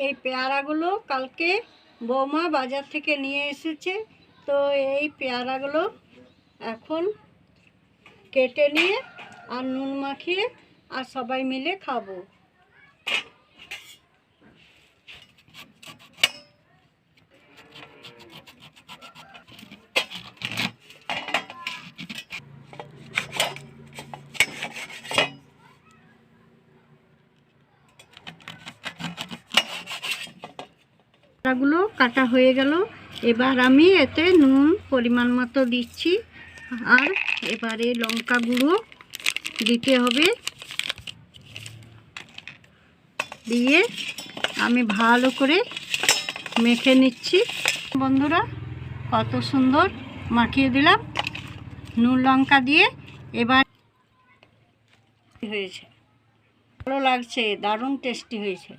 এই পেয়ারাগুলো কালকে বৌমা বাজার থেকে নিয়ে এসেছে। তো এই পেয়ারাগুলো এখন কেটে নিয়ে আর নুন মাখিয়ে আর সবাই মিলে খাবো। পেয়ারাগুলো কাটা হয়ে গেল। এবার আমি এতে নুন পরিমাণ মতো দিচ্ছি, আর এবারে লঙ্কা গুঁড়ো দিতে হবে। দিয়ে আমি ভালো করে মেখে নিচ্ছি। বন্ধুরা, কত সুন্দর মাখিয়ে দিলাম নুন লঙ্কা দিয়ে। এবার হয়েছে, ভালো লাগছে, দারুণ টেস্টি হয়েছে।